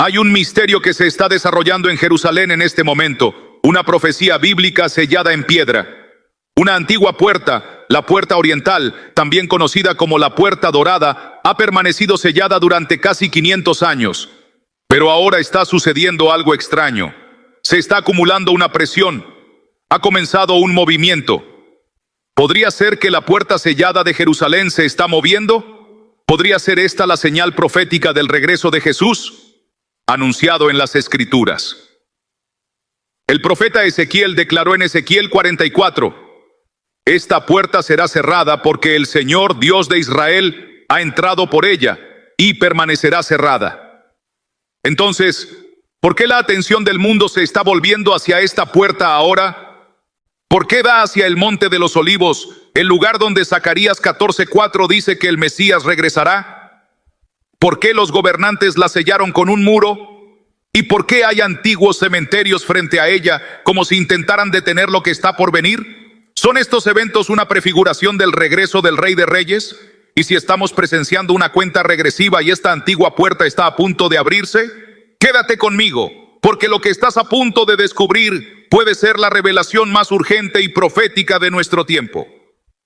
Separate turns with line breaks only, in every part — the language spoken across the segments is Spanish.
Hay un misterio que se está desarrollando en Jerusalén en este momento, una profecía bíblica sellada en piedra. Una antigua puerta, la puerta oriental, también conocida como la puerta dorada, ha permanecido sellada durante casi 500 años. Pero ahora está sucediendo algo extraño. Se está acumulando una presión. Ha comenzado un movimiento. ¿Podría ser que la puerta sellada de Jerusalén se está moviendo? ¿Podría ser esta la señal profética del regreso de Jesús, anunciado en las Escrituras? El profeta Ezequiel declaró en Ezequiel 44: esta puerta será cerrada porque el Señor, Dios de Israel, ha entrado por ella y permanecerá cerrada. Entonces, ¿por qué la atención del mundo se está volviendo hacia esta puerta ahora? ¿Por qué va hacia el Monte de los Olivos, el lugar donde Zacarías 14:4 dice que el Mesías regresará? ¿Por qué los gobernantes la sellaron con un muro? ¿Y por qué hay antiguos cementerios frente a ella, como si intentaran detener lo que está por venir? ¿Son estos eventos una prefiguración del regreso del Rey de Reyes? ¿Y si estamos presenciando una cuenta regresiva y esta antigua puerta está a punto de abrirse? Quédate conmigo, porque lo que estás a punto de descubrir puede ser la revelación más urgente y profética de nuestro tiempo.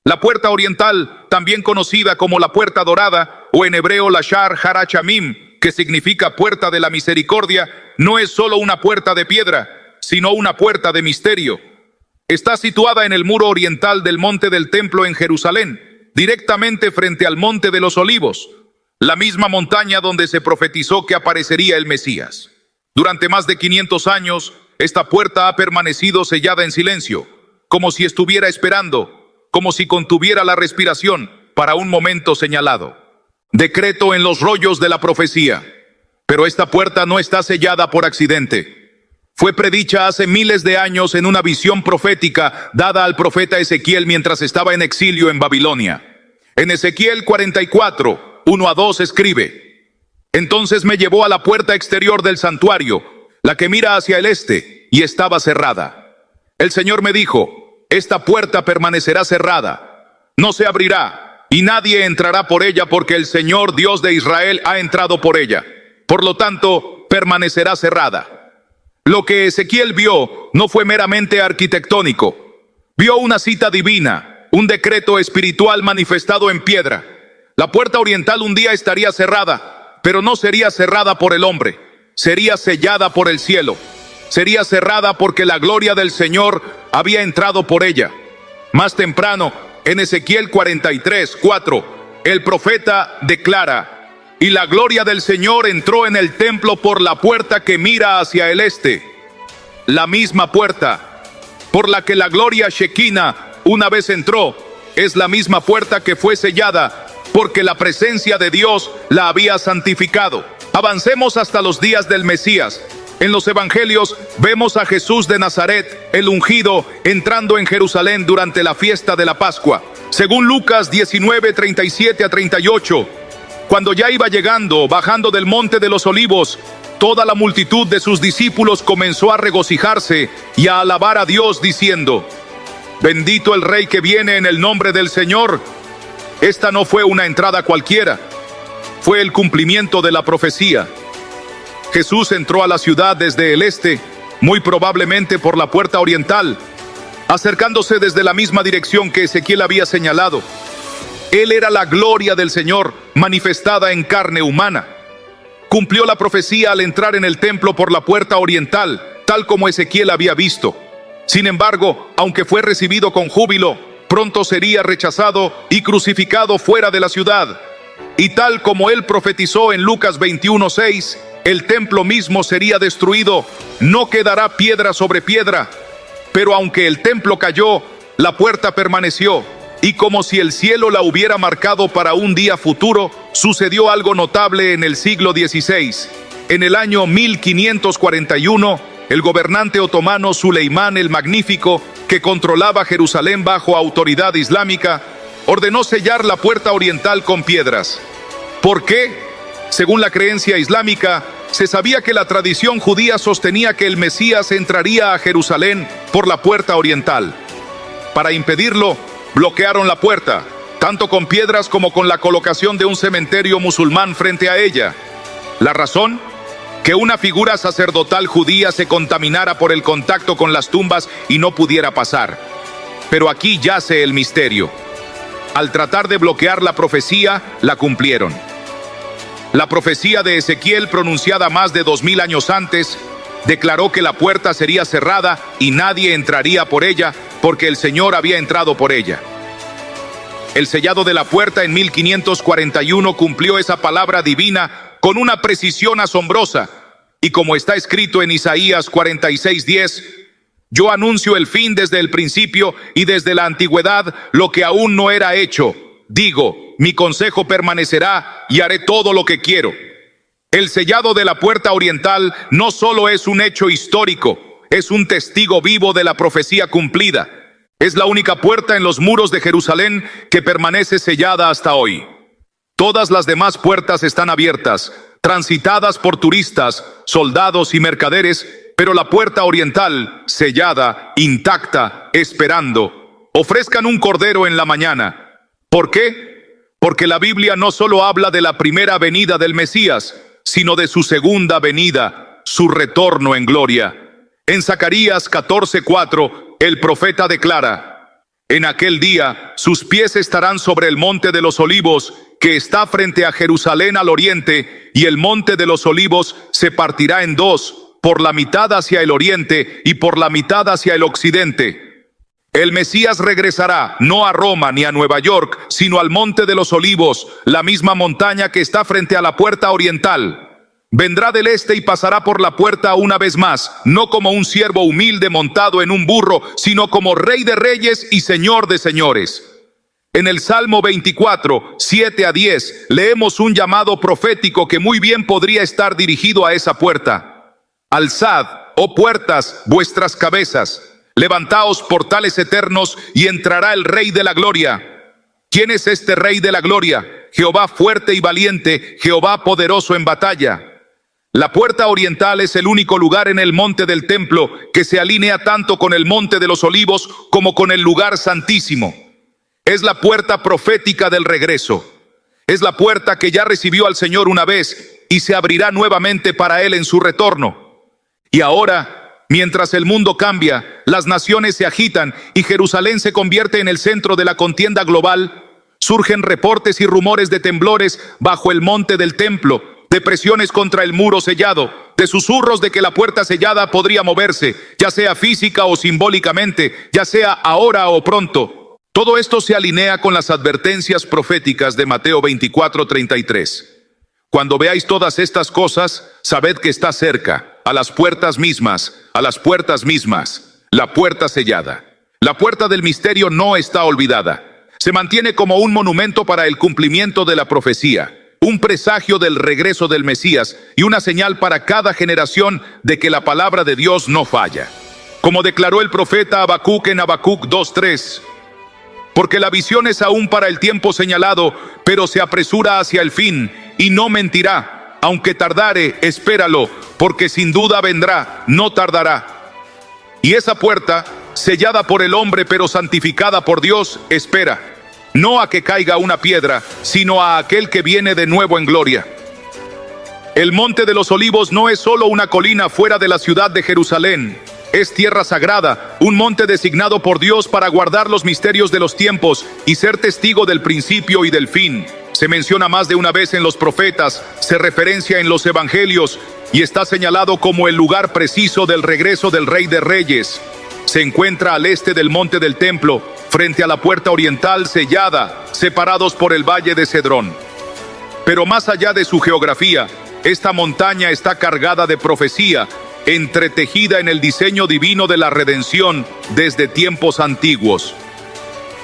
La puerta oriental, también conocida como la puerta dorada, o en hebreo la Shar Harachamim, que significa puerta de la misericordia, no es solo una puerta de piedra, sino una puerta de misterio. Está situada en el muro oriental del monte del templo en Jerusalén, directamente frente al monte de los Olivos, la misma montaña donde se profetizó que aparecería el Mesías. Durante más de 500 años, esta puerta ha permanecido sellada en silencio, como si estuviera esperando, como si contuviera la respiración para un momento señalado. Decreto en los rollos de la profecía. Pero esta puerta no está sellada por accidente. Fue predicha hace miles de años en una visión profética dada al profeta Ezequiel mientras estaba en exilio en Babilonia. En Ezequiel 44, 1-2 escribe: entonces me llevó a la puerta exterior del santuario, la que mira hacia el este, y estaba cerrada. El Señor me dijo: esta puerta permanecerá cerrada, no se abrirá, y nadie entrará por ella porque el Señor, Dios de Israel, ha entrado por ella. Por lo tanto, permanecerá cerrada. Lo que Ezequiel vio no fue meramente arquitectónico. Vio una cita divina, un decreto espiritual manifestado en piedra. La puerta oriental un día estaría cerrada, pero no sería cerrada por el hombre. Sería sellada por el cielo. Sería cerrada porque la gloria del Señor había entrado por ella. Más temprano, en Ezequiel 43:4, el profeta declara: y la gloria del Señor entró en el templo por la puerta que mira hacia el este. La misma puerta por la que la gloria Shekinah una vez entró, es la misma puerta que fue sellada, porque la presencia de Dios la había santificado. Avancemos hasta los días del Mesías. En los evangelios vemos a Jesús de Nazaret, el ungido, entrando en Jerusalén durante la fiesta de la Pascua. Según Lucas 19:37-38, cuando ya iba bajando del monte de los Olivos, toda la multitud de sus discípulos comenzó a regocijarse y a alabar a Dios diciendo: bendito el Rey que viene en el nombre del Señor. Esta no fue una entrada cualquiera, fue el cumplimiento de la profecía. Jesús entró a la ciudad desde el este, muy probablemente por la puerta oriental, acercándose desde la misma dirección que Ezequiel había señalado. Él era la gloria del Señor, manifestada en carne humana. Cumplió la profecía al entrar en el templo por la puerta oriental, tal como Ezequiel había visto. Sin embargo, aunque fue recibido con júbilo, pronto sería rechazado y crucificado fuera de la ciudad. Y tal como él profetizó en Lucas 21:6, el templo mismo sería destruido, no quedará piedra sobre piedra. Pero aunque el templo cayó, la puerta permaneció. Y como si el cielo la hubiera marcado para un día futuro, sucedió algo notable en el siglo XVI. En el año 1541, el gobernante otomano Suleimán el Magnífico, que controlaba Jerusalén bajo autoridad islámica, ordenó sellar la puerta oriental con piedras. ¿Por qué? Según la creencia islámica, se sabía que la tradición judía sostenía que el Mesías entraría a Jerusalén por la puerta oriental. Para impedirlo, bloquearon la puerta, tanto con piedras como con la colocación de un cementerio musulmán frente a ella. ¿La razón? que una figura sacerdotal judía se contaminara por el contacto con las tumbas y no pudiera pasar. Pero aquí yace el misterio. Al tratar de bloquear la profecía, la cumplieron. La profecía de Ezequiel, pronunciada más de 2000 años antes, declaró que la puerta sería cerrada y nadie entraría por ella, porque el Señor había entrado por ella. El sellado de la puerta en 1541 cumplió esa palabra divina con una precisión asombrosa, y como está escrito en Isaías 46:10, yo anuncio el fin desde el principio y desde la antigüedad lo que aún no era hecho. Digo, mi consejo permanecerá y haré todo lo que quiero. El sellado de la puerta oriental no solo es un hecho histórico, es un testigo vivo de la profecía cumplida. Es la única puerta en los muros de Jerusalén que permanece sellada hasta hoy. Todas las demás puertas están abiertas, transitadas por turistas, soldados y mercaderes, pero la puerta oriental, sellada, intacta, esperando. Ofrezcan un cordero en la mañana. ¿Por qué? Porque la Biblia no solo habla de la primera venida del Mesías, sino de su segunda venida, su retorno en gloria. En Zacarías 14:4, el profeta declara: en aquel día sus pies estarán sobre el monte de los olivos, que está frente a Jerusalén al oriente, y el monte de los olivos se partirá en dos, por la mitad hacia el oriente y por la mitad hacia el occidente. El Mesías regresará no a Roma ni a Nueva York, sino al monte de los olivos, la misma montaña que está frente a la puerta oriental. Vendrá del este y pasará por la puerta una vez más, no como un siervo humilde montado en un burro, sino como Rey de reyes y Señor de señores. En el Salmo 24, 7-10, leemos un llamado profético que muy bien podría estar dirigido a esa puerta. Alzad, oh puertas, vuestras cabezas, levantaos portales eternos, y entrará el Rey de la gloria. ¿Quién es este Rey de la gloria? Jehová fuerte y valiente, Jehová poderoso en batalla. La puerta oriental es el único lugar en el monte del templo que se alinea tanto con el monte de los olivos como con el lugar santísimo. Es la puerta profética del regreso. Es la puerta que ya recibió al Señor una vez y se abrirá nuevamente para Él en su retorno. Y ahora, mientras el mundo cambia, las naciones se agitan y Jerusalén se convierte en el centro de la contienda global, surgen reportes y rumores de temblores bajo el monte del templo, de presiones contra el muro sellado, de susurros de que la puerta sellada podría moverse, ya sea física o simbólicamente, ya sea ahora o pronto. Todo esto se alinea con las advertencias proféticas de Mateo 24:33. Cuando veáis todas estas cosas, sabed que está cerca, a las puertas mismas, la puerta sellada. La puerta del misterio no está olvidada. Se mantiene como un monumento para el cumplimiento de la profecía, un presagio del regreso del Mesías y una señal para cada generación de que la palabra de Dios no falla. Como declaró el profeta Habacuc en Habacuc 2:3, porque la visión es aún para el tiempo señalado, pero se apresura hacia el fin y no mentirá. Aunque tardare, espéralo, porque sin duda vendrá, no tardará. Y esa puerta, sellada por el hombre pero santificada por Dios, espera, no a que caiga una piedra, sino a aquel que viene de nuevo en gloria. El monte de los olivos no es solo una colina fuera de la ciudad de Jerusalén. Es tierra sagrada, un monte designado por Dios para guardar los misterios de los tiempos y ser testigo del principio y del fin. Se menciona más de una vez en los profetas, se referencia en los evangelios y está señalado como el lugar preciso del regreso del Rey de Reyes. Se encuentra al este del monte del templo, frente a la puerta oriental sellada, separados por el valle de Cedrón. Pero más allá de su geografía, esta montaña está cargada de profecía, entretejida en el diseño divino de la redención desde tiempos antiguos.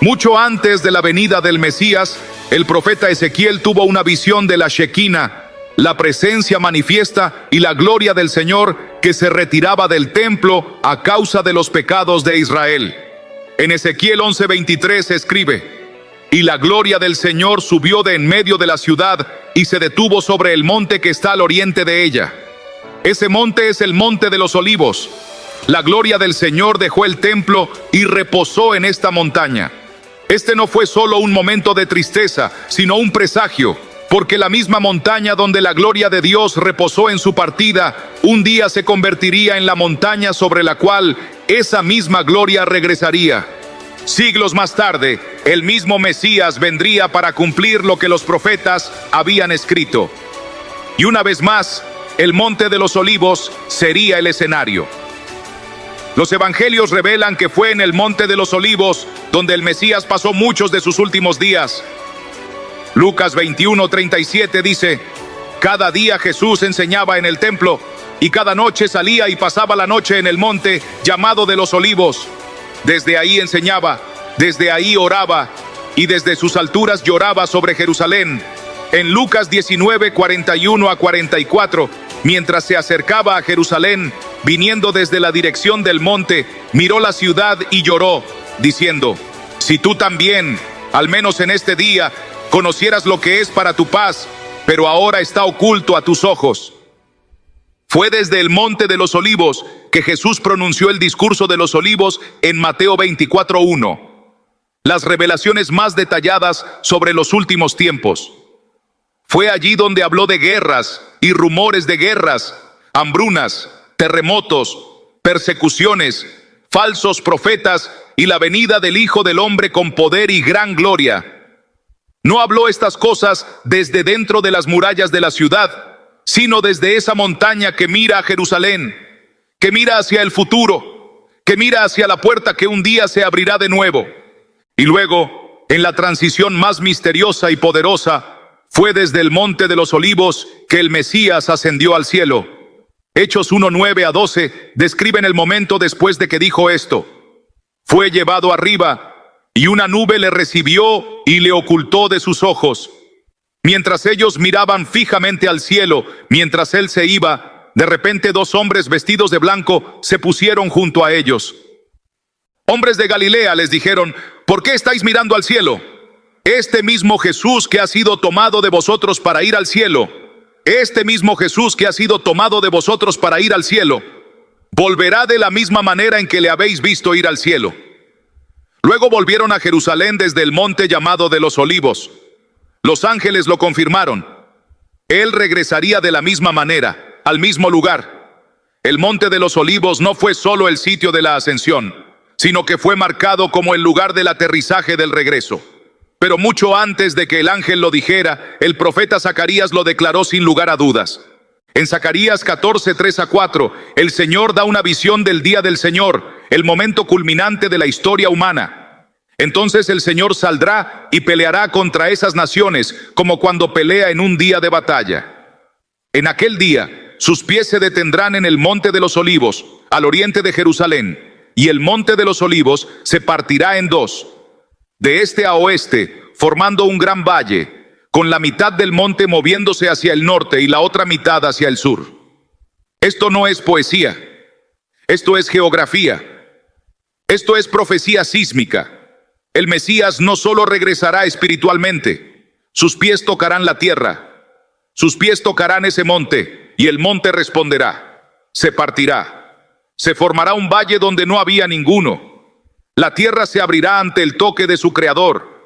Mucho antes de la venida del Mesías, el profeta Ezequiel tuvo una visión de la Shequina, la presencia manifiesta y la gloria del Señor que se retiraba del templo a causa de los pecados de Israel. En Ezequiel 11:23 escribe: y la gloria del Señor subió de en medio de la ciudad y se detuvo sobre el monte que está al oriente de ella. Ese monte es el monte de los olivos. La gloria del Señor dejó el templo y reposó en esta montaña. Este no fue solo un momento de tristeza, sino un presagio. porque la misma montaña donde la gloria de Dios reposó en su partida, un día se convertiría en la montaña sobre la cual esa misma gloria regresaría. Siglos más tarde, el mismo Mesías vendría para cumplir lo que los profetas habían escrito. Y una vez más, el Monte de los Olivos sería el escenario. Los evangelios revelan que fue en el Monte de los Olivos donde el Mesías pasó muchos de sus últimos días. Lucas 21:37 dice: cada día Jesús enseñaba en el templo, y cada noche salía y pasaba la noche en el monte llamado de los Olivos. Desde ahí enseñaba, desde ahí oraba, y desde sus alturas lloraba sobre Jerusalén. En Lucas 19:41-44, mientras se acercaba a Jerusalén, viniendo desde la dirección del monte, miró la ciudad y lloró, diciendo: si tú también, al menos en este día, conocieras lo que es para tu paz, pero ahora está oculto a tus ojos. Fue desde el Monte de los Olivos que Jesús pronunció el discurso de los olivos en Mateo 24:1. Las revelaciones más detalladas sobre los últimos tiempos. Fue allí donde habló de guerras y rumores de guerras, hambrunas, terremotos, persecuciones, falsos profetas y la venida del Hijo del Hombre con poder y gran gloria. No habló estas cosas desde dentro de las murallas de la ciudad, sino desde esa montaña que mira a Jerusalén, que mira hacia el futuro, que mira hacia la puerta que un día se abrirá de nuevo. Y luego, en la transición más misteriosa y poderosa, fue desde el Monte de los Olivos que el Mesías ascendió al cielo. Hechos 1:9-12 describen el momento después de que dijo esto: fue llevado arriba, y una nube le recibió y le ocultó de sus ojos. Mientras ellos miraban fijamente al cielo, mientras él se iba, de repente dos hombres vestidos de blanco se pusieron junto a ellos. Hombres de Galilea, les dijeron, ¿por qué estáis mirando al cielo? Este mismo Jesús que ha sido tomado de vosotros para ir al cielo, este mismo Jesús que ha sido tomado de vosotros para ir al cielo, volverá de la misma manera en que le habéis visto ir al cielo. Luego volvieron a Jerusalén desde el monte llamado de los Olivos. Los ángeles lo confirmaron. Él regresaría de la misma manera, al mismo lugar. El monte de los Olivos no fue solo el sitio de la ascensión, sino que fue marcado como el lugar del aterrizaje del regreso. Pero mucho antes de que el ángel lo dijera, el profeta Zacarías lo declaró sin lugar a dudas. En Zacarías 14:3-4, el Señor da una visión del día del Señor, el momento culminante de la historia humana. Entonces el Señor saldrá y peleará contra esas naciones, como cuando pelea en un día de batalla. En aquel día, sus pies se detendrán en el Monte de los Olivos, al oriente de Jerusalén, y el Monte de los Olivos se partirá en dos, de este a oeste, formando un gran valle, con la mitad del monte moviéndose hacia el norte y la otra mitad hacia el sur. Esto no es poesía, esto es geografía, esto es profecía sísmica. El Mesías no solo regresará espiritualmente, sus pies tocarán la tierra, sus pies tocarán ese monte, y el monte responderá, se partirá, se formará un valle donde no había ninguno. La tierra se abrirá ante el toque de su Creador.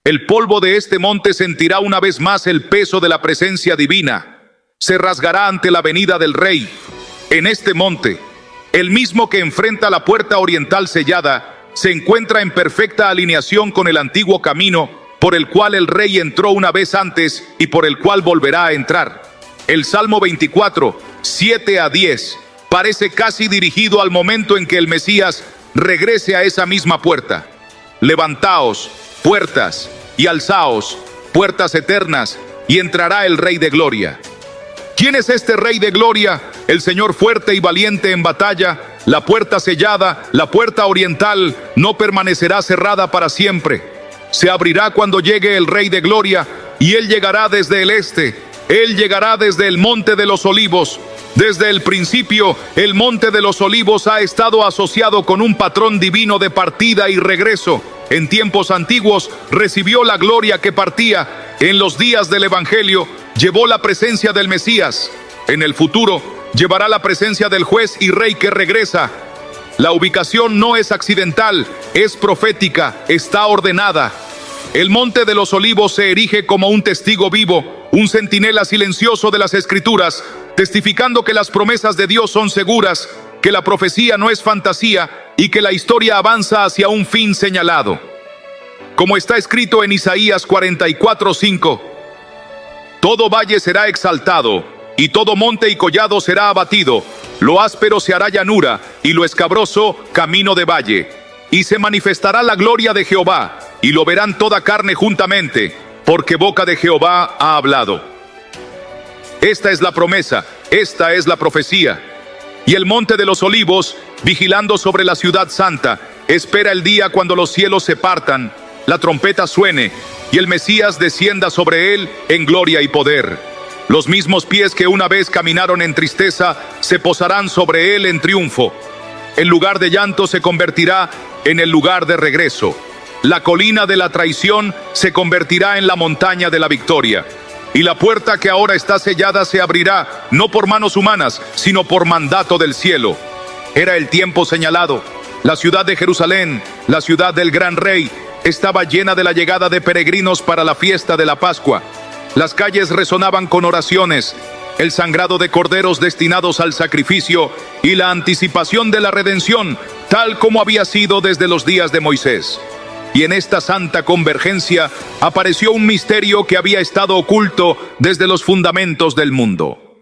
El polvo de este monte sentirá una vez más el peso de la presencia divina. Se rasgará ante la venida del Rey. En este monte, el mismo que enfrenta la puerta oriental sellada, se encuentra en perfecta alineación con el antiguo camino por el cual el Rey entró una vez antes y por el cual volverá a entrar. El Salmo 24, 7-10, parece casi dirigido al momento en que el Mesías regrese a esa misma puerta. Levantaos, puertas, y alzaos, puertas eternas, y entrará el Rey de Gloria. ¿Quién es este Rey de Gloria? El Señor fuerte y valiente en batalla. La puerta sellada, la puerta oriental, no permanecerá cerrada para siempre. Se abrirá cuando llegue el Rey de Gloria, y Él llegará desde el este. Él llegará desde el Monte de los Olivos. Desde el principio, el Monte de los Olivos ha estado asociado con un patrón divino de partida y regreso. En tiempos antiguos recibió la gloria que partía. En los días del Evangelio llevó la presencia del Mesías. En el futuro llevará la presencia del juez y rey que regresa. La ubicación no es accidental, es profética, está ordenada. El Monte de los Olivos se erige como un testigo vivo, un centinela silencioso de las Escrituras, testificando que las promesas de Dios son seguras, que la profecía no es fantasía y que la historia avanza hacia un fin señalado. Como está escrito en Isaías 44:5, todo valle será exaltado, y todo monte y collado será abatido, lo áspero se hará llanura, y lo escabroso camino de valle. Y se manifestará la gloria de Jehová, y lo verán toda carne juntamente, porque boca de Jehová ha hablado. Esta es la promesa, esta es la profecía. Y el monte de los olivos, vigilando sobre la ciudad santa, espera el día cuando los cielos se partan, la trompeta suene, y el Mesías descienda sobre él en gloria y poder. Los mismos pies que una vez caminaron en tristeza, se posarán sobre él en triunfo. El lugar de llanto se convertirá en el lugar de regreso. La colina de la traición se convertirá en la montaña de la victoria. Y la puerta que ahora está sellada se abrirá, no por manos humanas, sino por mandato del cielo. Era el tiempo señalado. La ciudad de Jerusalén, la ciudad del gran rey, estaba llena de la llegada de peregrinos para la fiesta de la Pascua. Las calles resonaban con oraciones, el sangrado de corderos destinados al sacrificio y la anticipación de la redención, tal como había sido desde los días de Moisés. Y en esta santa convergencia apareció un misterio que había estado oculto desde los fundamentos del mundo.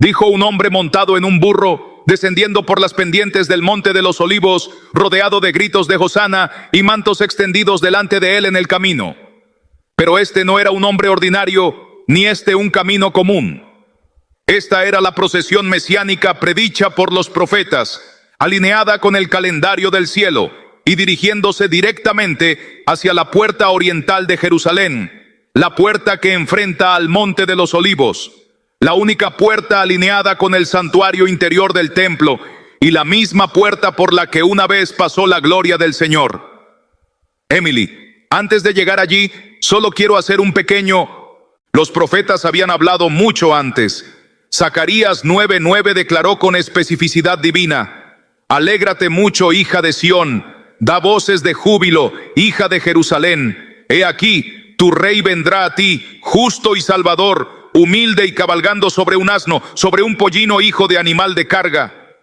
Dijo un hombre montado en un burro, descendiendo por las pendientes del monte de los olivos, rodeado de gritos de hosana y mantos extendidos delante de él en el camino. Pero este no era un hombre ordinario, ni este un camino común. Esta era la procesión mesiánica predicha por los profetas, alineada con el calendario del cielo y dirigiéndose directamente hacia la puerta oriental de Jerusalén, la puerta que enfrenta al monte de los olivos, la única puerta alineada con el santuario interior del templo y la misma puerta por la que una vez pasó la gloria del Señor. Emily, antes de llegar allí, solo quiero hacer un pequeño... Los profetas habían hablado mucho antes. Zacarías 9:9 declaró con especificidad divina: alégrate mucho, hija de Sión, da voces de júbilo, hija de Jerusalén. He aquí, tu rey vendrá a ti, justo y salvador, humilde y cabalgando sobre un asno, sobre un pollino, hijo de animal de carga.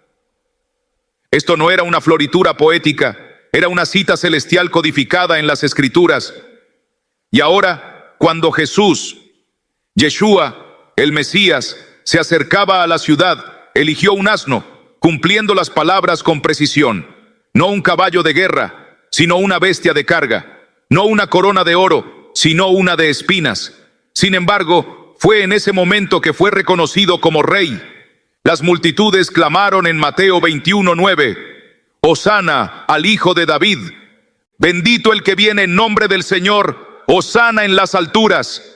Esto no era una floritura poética, era una cita celestial codificada en las Escrituras. Y ahora, cuando Jesús, Yeshua, el Mesías, se acercaba a la ciudad, eligió un asno, cumpliendo las palabras con precisión. No un caballo de guerra, sino una bestia de carga. No una corona de oro, sino una de espinas. Sin embargo, fue en ese momento que fue reconocido como rey. Las multitudes clamaron en Mateo 21:9, Hosana al Hijo de David. Bendito el que viene en nombre del Señor, Hosana en las alturas.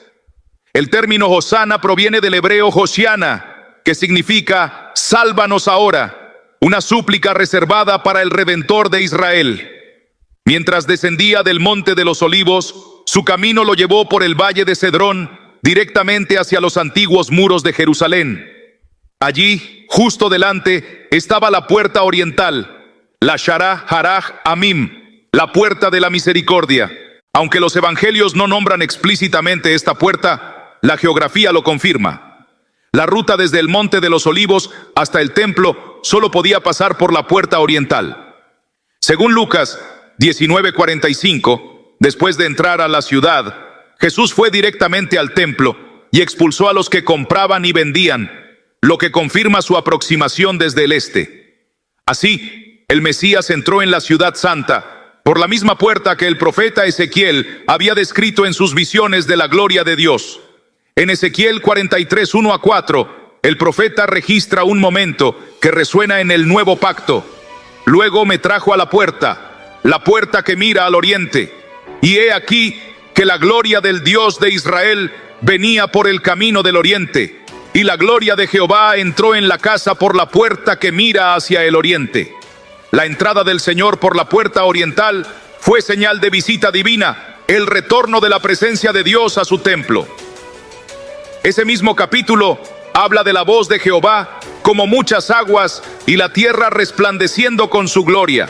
El término Hosana proviene del hebreo Hoshiana, que significa sálvanos ahora, una súplica reservada para el Redentor de Israel. Mientras descendía del monte de los olivos, su camino lo llevó por el valle de Cedrón, directamente hacia los antiguos muros de Jerusalén. Allí, justo delante, estaba la puerta oriental, la Sharah Haraj Amim, la puerta de la misericordia. Aunque los evangelios no nombran explícitamente esta puerta, la geografía lo confirma. La ruta desde el monte de los olivos hasta el templo solo podía pasar por la puerta oriental. Según Lucas 19:45, después de entrar a la ciudad, Jesús fue directamente al templo y expulsó a los que compraban y vendían, lo que confirma su aproximación desde el este. Así, el Mesías entró en la ciudad santa por la misma puerta que el profeta Ezequiel había descrito en sus visiones de la gloria de Dios. En Ezequiel 43:1-4, el profeta registra un momento que resuena en el nuevo pacto. Luego me trajo a la puerta que mira al oriente, y he aquí que la gloria del Dios de Israel venía por el camino del oriente, y la gloria de Jehová entró en la casa por la puerta que mira hacia el oriente. La entrada del Señor por la puerta oriental fue señal de visita divina, el retorno de la presencia de Dios a su templo. Ese mismo capítulo habla de la voz de Jehová como muchas aguas y la tierra resplandeciendo con su gloria.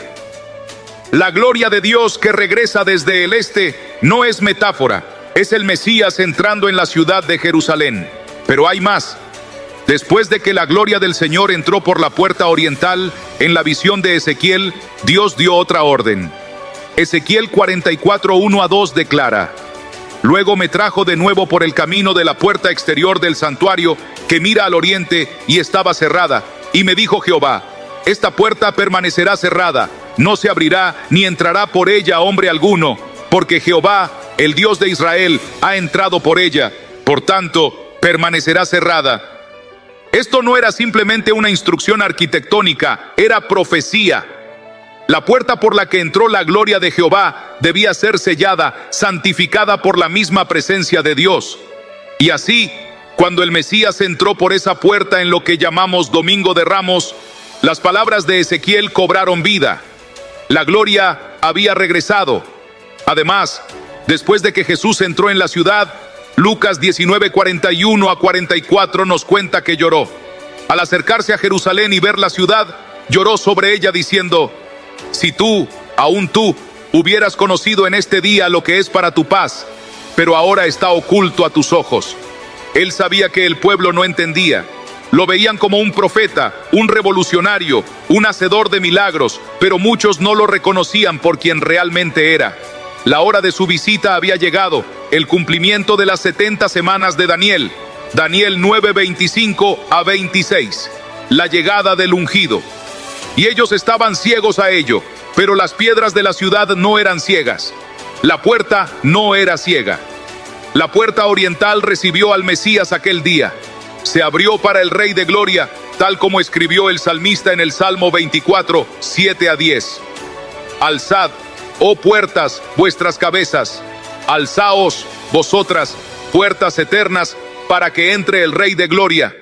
La gloria de Dios que regresa desde el este no es metáfora, Es el Mesías entrando en la ciudad de Jerusalén. Pero hay más. Después de que la gloria del Señor entró por la puerta oriental, en la visión de Ezequiel, Dios dio otra orden. Ezequiel 44, 1-2 declara: Luego me trajo de nuevo por el camino de la puerta exterior del santuario, que mira al oriente, y estaba cerrada. Y me dijo Jehová: Esta puerta permanecerá cerrada, no se abrirá, ni entrará por ella hombre alguno, porque Jehová, el Dios de Israel, ha entrado por ella, por tanto, permanecerá cerrada. Esto no era simplemente una instrucción arquitectónica, era profecía. La puerta por la que entró la gloria de Jehová debía ser sellada, santificada por la misma presencia de Dios. Y así, cuando el Mesías entró por esa puerta en lo que llamamos Domingo de Ramos, las palabras de Ezequiel cobraron vida. La gloria había regresado. Además, después de que Jesús entró en la ciudad, Lucas 19, 41-44 nos cuenta que lloró. Al acercarse a Jerusalén y ver la ciudad, lloró sobre ella diciendo: Si tú, aún tú, hubieras conocido en este día lo que es para tu paz, pero ahora está oculto a tus ojos. Él sabía que el pueblo no entendía. Lo veían como un profeta, un revolucionario, un hacedor de milagros, pero muchos no lo reconocían por quien realmente era. La hora de su visita había llegado, el cumplimiento de las 70 semanas de Daniel. Daniel 9, 25-26. La llegada del ungido. Y ellos estaban ciegos a ello, pero las piedras de la ciudad no eran ciegas. La puerta no era ciega. La puerta oriental recibió al Mesías aquel día. Se abrió para el Rey de Gloria, tal como escribió el salmista en el Salmo 24, 7-10. Alzad, oh puertas, vuestras cabezas, alzaos, vosotras, puertas eternas, para que entre el Rey de Gloria.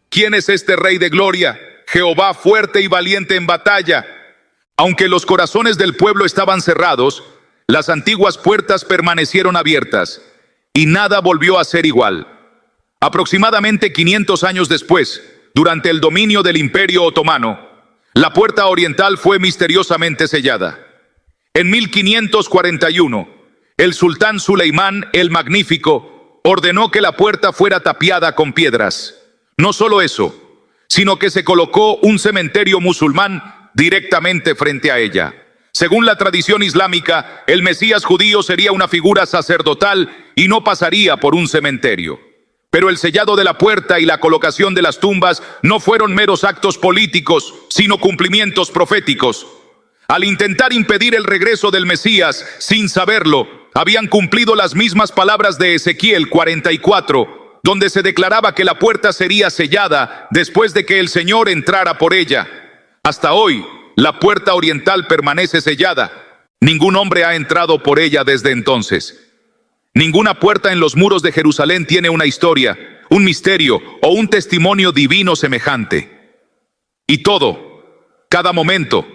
¿Quién es este Rey de Gloria? Jehová fuerte y valiente en batalla. Aunque los corazones del pueblo estaban cerrados, las antiguas puertas permanecieron abiertas, y nada volvió a ser igual. Aproximadamente 500 años después, durante el dominio del Imperio Otomano, la puerta oriental fue misteriosamente sellada. En 1541, el sultán Suleimán el Magnífico ordenó que la puerta fuera tapiada con piedras. No solo eso, sino que se colocó un cementerio musulmán directamente frente a ella. Según la tradición islámica, el Mesías judío sería una figura sacerdotal y no pasaría por un cementerio. Pero el sellado de la puerta y la colocación de las tumbas no fueron meros actos políticos, sino cumplimientos proféticos. Al intentar impedir el regreso del Mesías, sin saberlo, habían cumplido las mismas palabras de Ezequiel 44, donde se declaraba que la puerta sería sellada después de que el Señor entrara por ella. Hasta hoy, la puerta oriental permanece sellada. Ningún hombre ha entrado por ella desde entonces. Ninguna puerta en los muros de Jerusalén tiene una historia, un misterio o un testimonio divino semejante. Y todo, cada momento,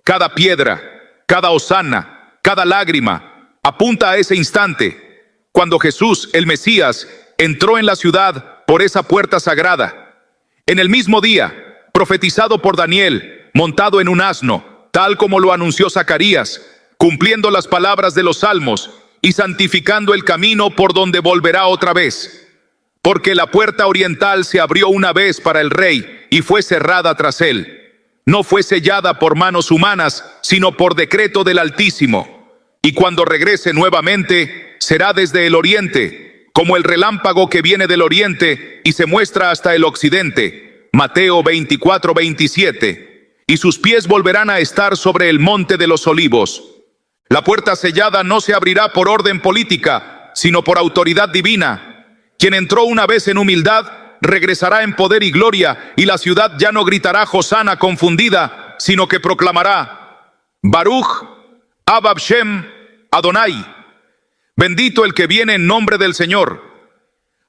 cada piedra, cada hosana, cada lágrima, apunta a ese instante, cuando Jesús, el Mesías, entró en la ciudad por esa puerta sagrada. En el mismo día, profetizado por Daniel, montado en un asno, tal como lo anunció Zacarías, cumpliendo las palabras de los salmos y santificando el camino por donde volverá otra vez. Porque la puerta oriental se abrió una vez para el rey y fue cerrada tras él. No fue sellada por manos humanas, sino por decreto del Altísimo. Y cuando regrese nuevamente, será desde el oriente, como el relámpago que viene del oriente y se muestra hasta el occidente. Mateo 24, 27. Y sus pies volverán a estar sobre el monte de los olivos. La puerta sellada no se abrirá por orden política, sino por autoridad divina. Quien entró una vez en humildad, regresará en poder y gloria, y la ciudad ya no gritará Hosana confundida, sino que proclamará: Baruch, Abab Shem, Adonai. Bendito el que viene en nombre del Señor.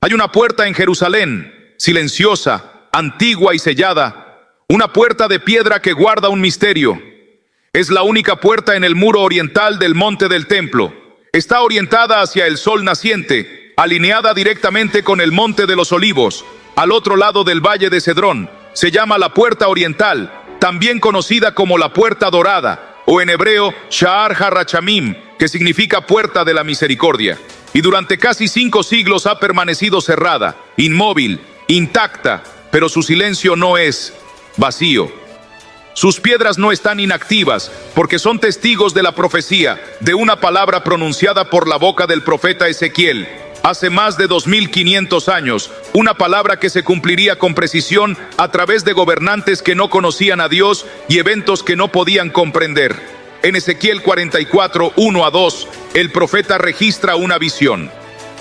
Hay una puerta en Jerusalén, silenciosa, antigua y sellada, una puerta de piedra que guarda un misterio. Es la única puerta en el muro oriental del monte del templo. Está orientada hacia el sol naciente, alineada directamente con el monte de los olivos, al otro lado del valle de Cedrón. Se llama la puerta oriental, también conocida como la puerta dorada, o en hebreo, Sha'ar HaRachamim, que significa puerta de la misericordia. y durante casi 5 siglos ha permanecido cerrada, inmóvil, intacta, pero su silencio no es vacío. Sus piedras no están inactivas, porque son testigos de la profecía, de una palabra pronunciada por la boca del profeta Ezequiel, hace más de 2500 años, una palabra que se cumpliría con precisión a través de gobernantes que no conocían a Dios y eventos que no podían comprender. En Ezequiel 44, 1-2, el profeta registra una visión.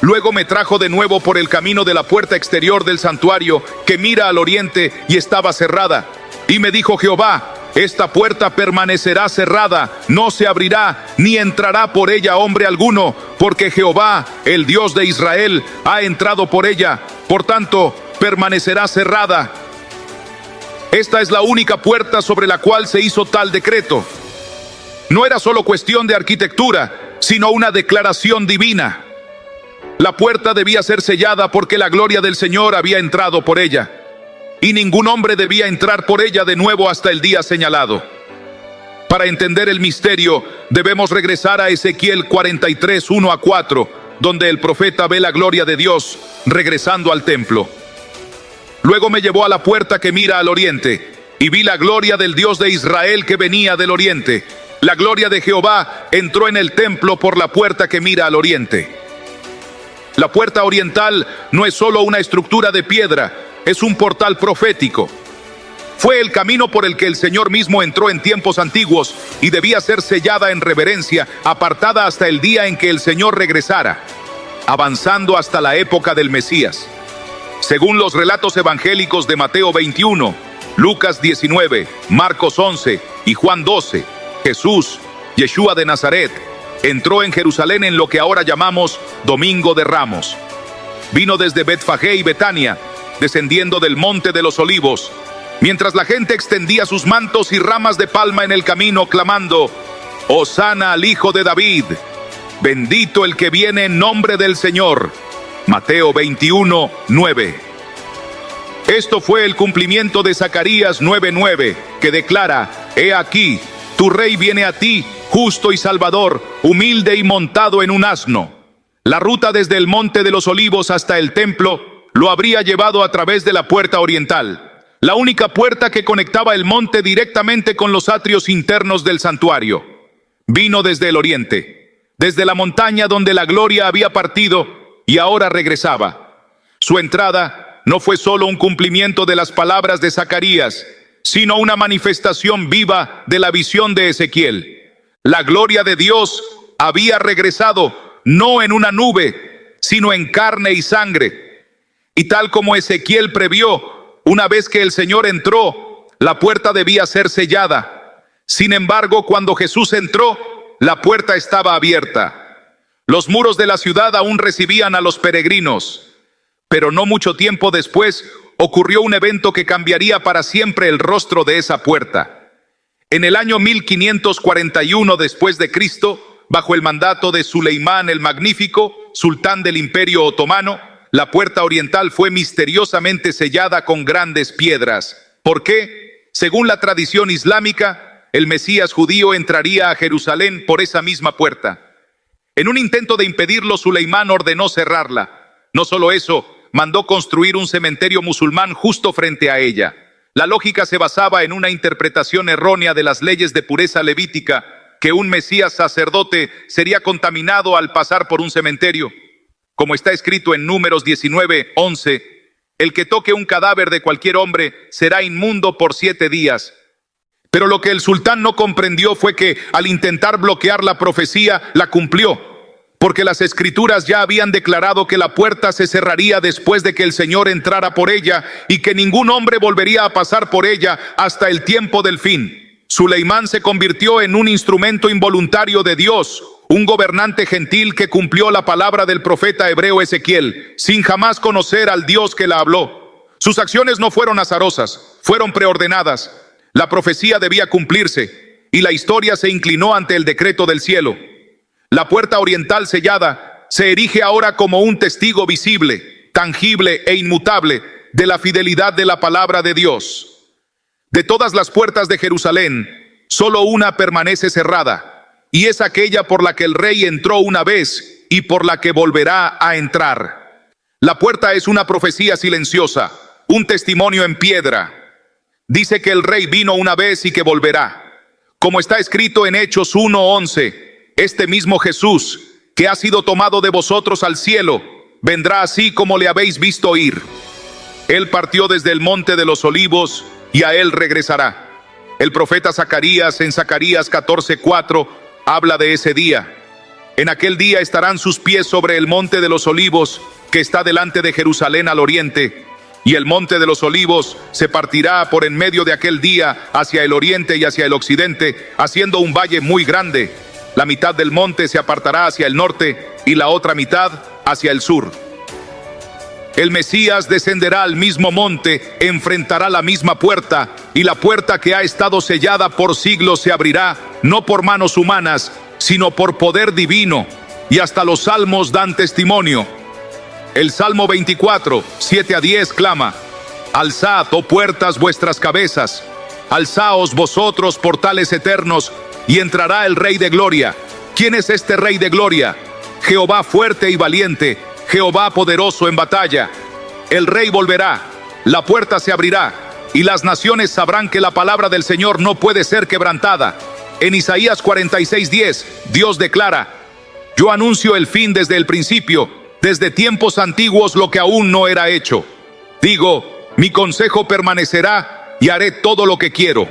Luego me trajo de nuevo por el camino de la puerta exterior del santuario, que mira al oriente y estaba cerrada. Y me dijo Jehová: esta puerta permanecerá cerrada, no se abrirá, ni entrará por ella hombre alguno, porque Jehová, el Dios de Israel, ha entrado por ella, por tanto, permanecerá cerrada. Esta es la única puerta sobre la cual se hizo tal decreto. No era solo cuestión de arquitectura, sino una declaración divina. La puerta debía ser sellada porque la gloria del Señor había entrado por ella, y ningún hombre debía entrar por ella de nuevo hasta el día señalado. Para entender el misterio, debemos regresar a Ezequiel 43, 1-4, donde el profeta ve la gloria de Dios regresando al templo. Luego me llevó a la puerta que mira al oriente, y vi la gloria del Dios de Israel que venía del oriente. La gloria de Jehová entró en el templo por la puerta que mira al oriente. La puerta oriental no es solo una estructura de piedra, es un portal profético. Fue el camino por el que el Señor mismo entró en tiempos antiguos y debía ser sellada en reverencia, apartada hasta el día en que el Señor regresara, avanzando hasta la época del Mesías. Según los relatos evangélicos de Mateo 21, Lucas 19, Marcos 11 y Juan 12, Jesús, Yeshua de Nazaret, entró en Jerusalén en lo que ahora llamamos Domingo de Ramos. Vino desde Betfagé y Betania, descendiendo del monte de los Olivos, mientras la gente extendía sus mantos y ramas de palma en el camino, clamando: Hosana al Hijo de David, bendito el que viene en nombre del Señor. Mateo 21, 9. Esto fue el cumplimiento de Zacarías 9:9, que declara: He aquí, tu rey viene a ti, justo y salvador, humilde y montado en un asno. La ruta desde el monte de los Olivos hasta el templo lo habría llevado a través de la puerta oriental, la única puerta que conectaba el monte directamente con los atrios internos del santuario. Vino desde el oriente, desde la montaña donde la gloria había partido y ahora regresaba. Su entrada no fue solo un cumplimiento de las palabras de Zacarías, sino una manifestación viva de la visión de Ezequiel. La gloria de Dios había regresado, no en una nube, sino en carne y sangre. Y tal como Ezequiel previó, una vez que el Señor entró, la puerta debía ser sellada. Sin embargo, cuando Jesús entró, la puerta estaba abierta. Los muros de la ciudad aún recibían a los peregrinos, pero no mucho tiempo después ocurrió un evento que cambiaría para siempre el rostro de esa puerta. En el año 1541 después de Cristo, bajo el mandato de Suleimán el Magnífico, sultán del Imperio Otomano, la puerta oriental fue misteriosamente sellada con grandes piedras. ¿Por qué? Según la tradición islámica, el Mesías judío entraría a Jerusalén por esa misma puerta. En un intento de impedirlo, Suleimán ordenó cerrarla. No solo eso, mandó construir un cementerio musulmán justo frente a ella. La lógica se basaba en una interpretación errónea de las leyes de pureza levítica, que un Mesías sacerdote sería contaminado al pasar por un cementerio. Como está escrito en Números 19:11, el que toque un cadáver de cualquier hombre será inmundo por 7 días. Pero lo que el sultán no comprendió fue que, al intentar bloquear la profecía, la cumplió, porque las escrituras ya habían declarado que la puerta se cerraría después de que el Señor entrara por ella y que ningún hombre volvería a pasar por ella hasta el tiempo del fin. Suleimán se convirtió en un instrumento involuntario de Dios, un gobernante gentil que cumplió la palabra del profeta hebreo Ezequiel, sin jamás conocer al Dios que la habló. Sus acciones no fueron azarosas, fueron preordenadas. La profecía debía cumplirse, y la historia se inclinó ante el decreto del cielo. La puerta oriental sellada se erige ahora como un testigo visible, tangible e inmutable de la fidelidad de la palabra de Dios. De todas las puertas de Jerusalén, solo una permanece cerrada, y es aquella por la que el rey entró una vez y por la que volverá a entrar. La puerta es una profecía silenciosa, un testimonio en piedra. Dice que el rey vino una vez y que volverá. Como está escrito en Hechos 1:11, este mismo Jesús, que ha sido tomado de vosotros al cielo, vendrá así como le habéis visto ir. Él partió desde el monte de los olivos y a él regresará. El profeta Zacarías en Zacarías 14:4 habla de ese día. En aquel día estarán sus pies sobre el monte de los olivos que está delante de Jerusalén al oriente, y el monte de los olivos se partirá por en medio de aquel día hacia el oriente y hacia el occidente, haciendo un valle muy grande. La mitad del monte se apartará hacia el norte y la otra mitad hacia el sur. El Mesías descenderá al mismo monte, enfrentará la misma puerta, y la puerta que ha estado sellada por siglos se abrirá, no por manos humanas, sino por poder divino, y hasta los salmos dan testimonio. El Salmo 24, 7-10 clama: alzad, oh puertas, vuestras cabezas, alzaos vosotros, portales eternos, y entrará el Rey de Gloria. ¿Quién es este Rey de Gloria? Jehová fuerte y valiente, Jehová poderoso en batalla. El Rey volverá, la puerta se abrirá, y las naciones sabrán que la palabra del Señor no puede ser quebrantada. En Isaías 46:10, Dios declara: yo anuncio el fin desde el principio, desde tiempos antiguos lo que aún no era hecho. Digo, mi consejo permanecerá y haré todo lo que quiero.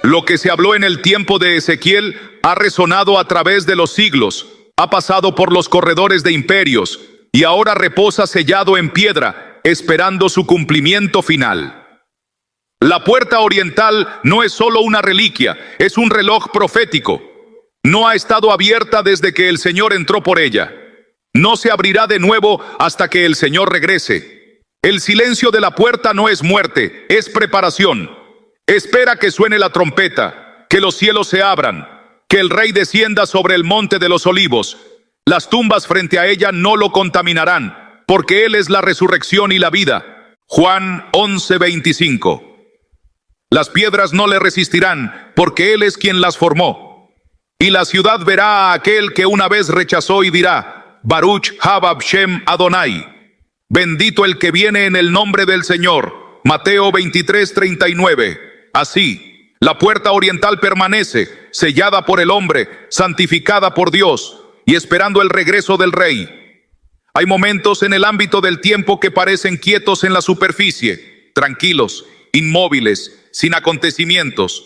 Lo que se habló en el tiempo de Ezequiel ha resonado a través de los siglos, ha pasado por los corredores de imperios y ahora reposa sellado en piedra, esperando su cumplimiento final. La puerta oriental no es solo una reliquia, es un reloj profético. No ha estado abierta desde que el Señor entró por ella. No se abrirá de nuevo hasta que el Señor regrese. El silencio de la puerta no es muerte, es preparación. Espera que suene la trompeta, que los cielos se abran, que el Rey descienda sobre el monte de los olivos. Las tumbas frente a ella no lo contaminarán, porque Él es la resurrección y la vida. Juan 11:25. Las piedras no le resistirán, porque Él es quien las formó. Y la ciudad verá a aquel que una vez rechazó y dirá: Baruch Habab Shem Adonai. Bendito el que viene en el nombre del Señor. Mateo 23:39. Así, la puerta oriental permanece, sellada por el hombre, santificada por Dios, y esperando el regreso del Rey. Hay momentos en el ámbito del tiempo que parecen quietos en la superficie, tranquilos, inmóviles, sin acontecimientos.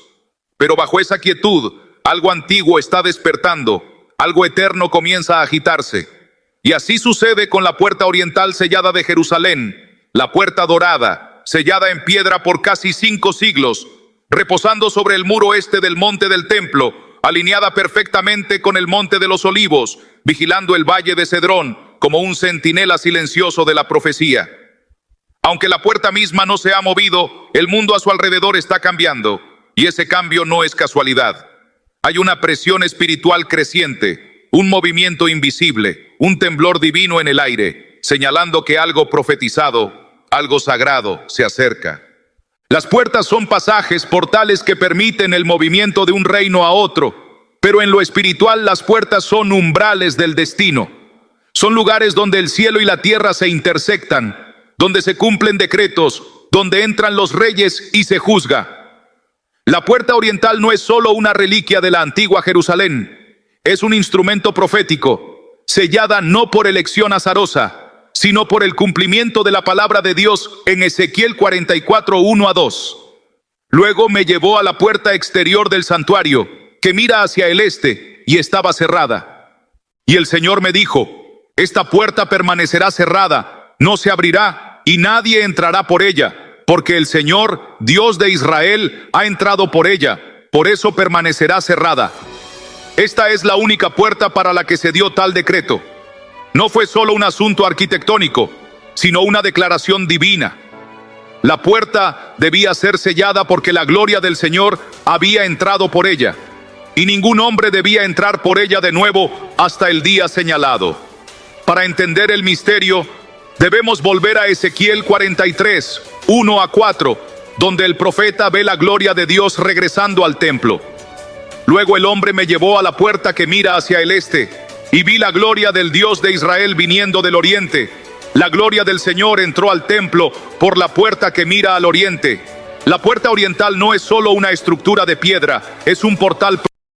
Pero bajo esa quietud, algo antiguo está despertando, algo eterno comienza a agitarse. Y así sucede con la puerta oriental sellada de Jerusalén, la puerta dorada, sellada en piedra por casi 5 siglos, reposando sobre el muro este del monte del templo, alineada perfectamente con el monte de los olivos, vigilando el valle de Cedrón, como un centinela silencioso de la profecía. Aunque la puerta misma no se ha movido, el mundo a su alrededor está cambiando, y ese cambio no es casualidad. Hay una presión espiritual creciente, un movimiento invisible, un temblor divino en el aire, señalando que algo profetizado, algo sagrado, se acerca. Las puertas son pasajes, portales que permiten el movimiento de un reino a otro, pero en lo espiritual las puertas son umbrales del destino. Son lugares donde el cielo y la tierra se intersectan, donde se cumplen decretos, donde entran los reyes y se juzga. La puerta oriental no es solo una reliquia de la antigua Jerusalén, es un instrumento profético, sellada no por elección azarosa, sino por el cumplimiento de la palabra de Dios en Ezequiel 44, 1-2. Luego me llevó a la puerta exterior del santuario, que mira hacia el este, y estaba cerrada. Y el Señor me dijo: esta puerta permanecerá cerrada, no se abrirá, y nadie entrará por ella, porque el Señor, Dios de Israel, ha entrado por ella, por eso permanecerá cerrada. Esta es la única puerta para la que se dio tal decreto. No fue solo un asunto arquitectónico, sino una declaración divina. La puerta debía ser sellada porque la gloria del Señor había entrado por ella, y ningún hombre debía entrar por ella de nuevo hasta el día señalado. Para entender el misterio, debemos volver a Ezequiel 43, 1-4, donde el profeta ve la gloria de Dios regresando al templo. Luego el hombre me llevó a la puerta que mira hacia el este, y vi la gloria del Dios de Israel viniendo del oriente. La gloria del Señor entró al templo por la puerta que mira al oriente. La puerta oriental no es solo una estructura de piedra, es un portal